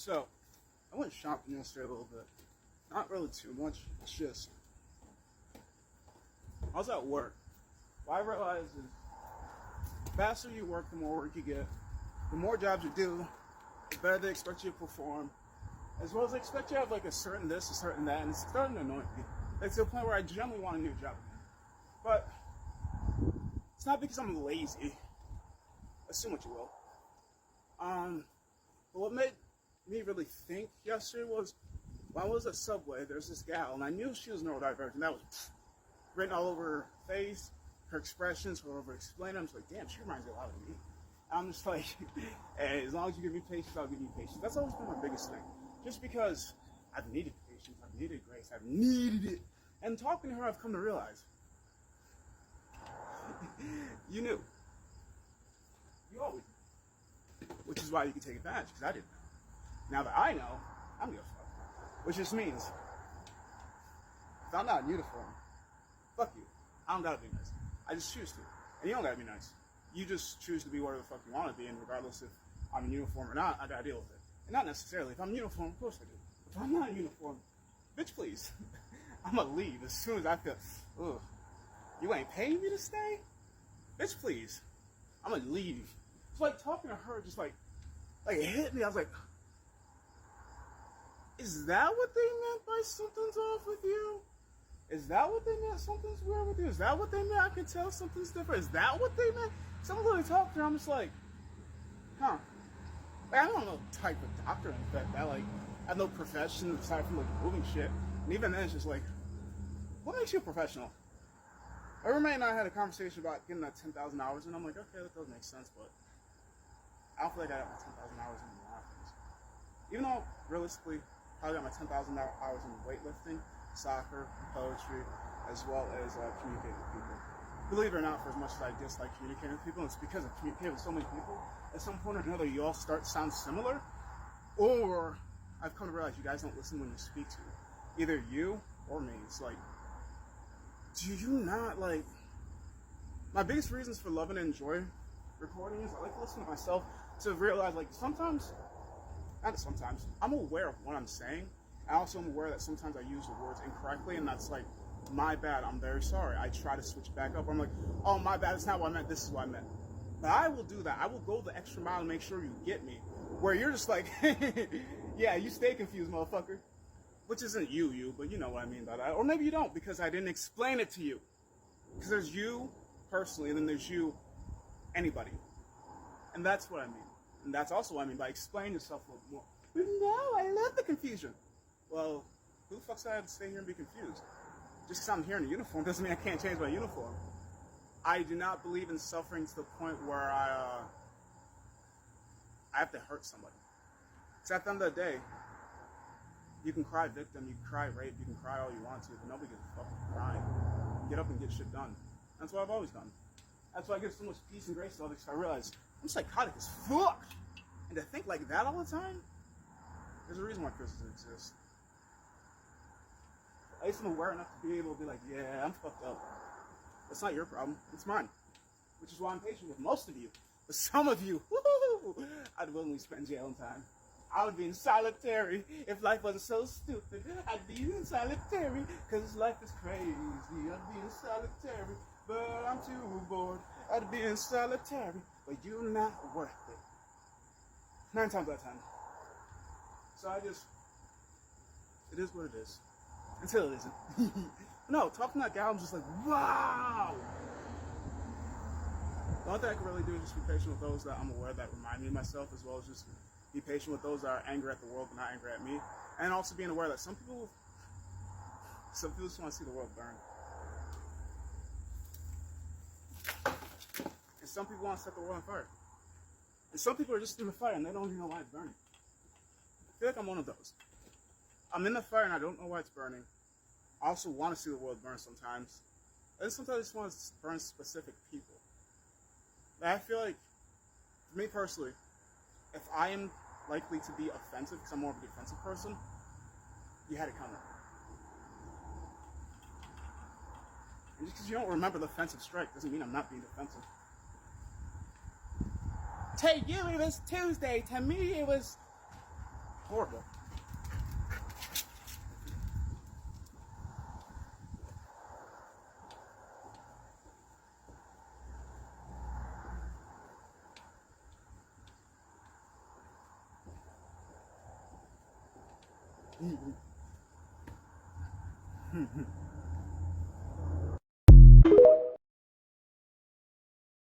So, I went shopping yesterday a little bit. Not really too much. It's just, I was at work. What I realized is, the faster you work, the more work you get. The more jobs you do, the better they expect you to perform. As well as they expect you to have like a certain this, a certain that, and it's starting to annoy me. It's to the point where I generally want a new job. But, it's not because I'm lazy. Assume what you will. But what made me really think yesterday was, when I was at Subway, there's this gal, and I knew she was neurodivergent. That was written all over her face, her expressions, her over-explaining. I'm just like, damn, she reminds me a lot of me. I'm just like, hey, as long as you give me patience, I'll give you patience. That's always been my biggest thing. Just because I've needed patience, I've needed grace, I've needed it. And talking to her, I've come to realize, you knew. You always knew. Which is why you can take advantage, because I didn't know. Now that I know, I'm gonna fuck. Which just means, if I'm not in uniform, fuck you. I don't gotta be nice. I just choose to. And you don't gotta be nice. You just choose to be whatever the fuck you want to be, and regardless if I'm in uniform or not, I gotta deal with it. And not necessarily. If I'm in uniform, of course I do. If I'm not in uniform, bitch, please. I'm gonna leave as soon as I feel, ugh, you ain't paying me to stay? Bitch, please. I'm gonna leave. It's like talking to her, just like it hit me. I was like, is that what they meant by something's off with you? Is that what they meant? Something's weird with you? Is that what they meant? I can tell something's different. Is that what they meant? Someone really talked to her. I'm just like, huh. Like, I don't know the type of doctor in fact. I have no profession aside from like moving shit. And even then, it's just like, what makes you a professional? I remember and I had a conversation about getting that 10,000 hours, and I'm like, okay, that does make sense, but I don't feel like I got my 10,000 hours in a lot of things. Even though, realistically, I got my 10,000 hours in weightlifting, soccer, poetry, as well as communicating with people. Believe it or not, for as much as I dislike communicating with people, it's because of communicating with so many people, at some point or another, you all start to sound similar, or I've come to realize you guys don't listen when you speak to either you or me. It's like, do you not, like, my biggest reasons for loving and enjoying recording is I like to listen to myself to realize, like, I'm aware of what I'm saying. I also am aware that sometimes I use the words incorrectly, and that's like, my bad, I'm very sorry. I try to switch back up. I'm like, oh, my bad, it's not what I meant, this is what I meant. But I will do that. I will go the extra mile to make sure you get me. Where you're just like, yeah, you stay confused, motherfucker. Which isn't you, but you know what I mean by that. Or maybe you don't, because I didn't explain it to you. Because there's you, personally, and then there's you, anybody. And that's what I mean. And that's also what I mean by explain yourself a little more. But no, I love the confusion. Well, who the fuck said I had to stay here and be confused? Just because I'm here in a uniform doesn't mean I can't change my uniform. I do not believe in suffering to the point where I have to hurt somebody. Because at the end of the day, you can cry victim, you can cry rape, you can cry all you want to, but nobody gives a fuck for crying. Get up and get shit done. That's what I've always done. That's why I give so much peace and grace to others, because I realize I'm psychotic as fuck. And to think like that all the time, there's a reason why Christmas exists. At least I'm aware enough to be able to be like, yeah, I'm fucked up. That's not your problem, it's mine. Which is why I'm patient with most of you. But some of you, woo-hoo, I'd willingly spend jail time. I would be in solitary if life wasn't so stupid. I'd be in solitary because life is crazy. I'd be in solitary, but I'm too bored. I'd be in solitary, but you're not worth it. 9 times out of 10. So it is what it is. Until it isn't. No, talking to that gal, I'm just like, wow! The only thing I can really do is just be patient with those that I'm aware that remind me of myself, as well as just be patient with those that are angry at the world but not angry at me. And also being aware that some people just want to see the world burn. And some people want to set the world on fire. And some people are just in the fire and they don't even know why it's burning. I feel like I'm one of those. I'm in the fire and I don't know why it's burning. I also want to see the world burn sometimes. And sometimes I just want to burn specific people. But I feel like, for me personally, if I am likely to be offensive, because I'm more of a defensive person, you had it coming. And just because you don't remember the offensive strike doesn't mean I'm not being defensive. To you, it was Tuesday. To me, it was Horrible.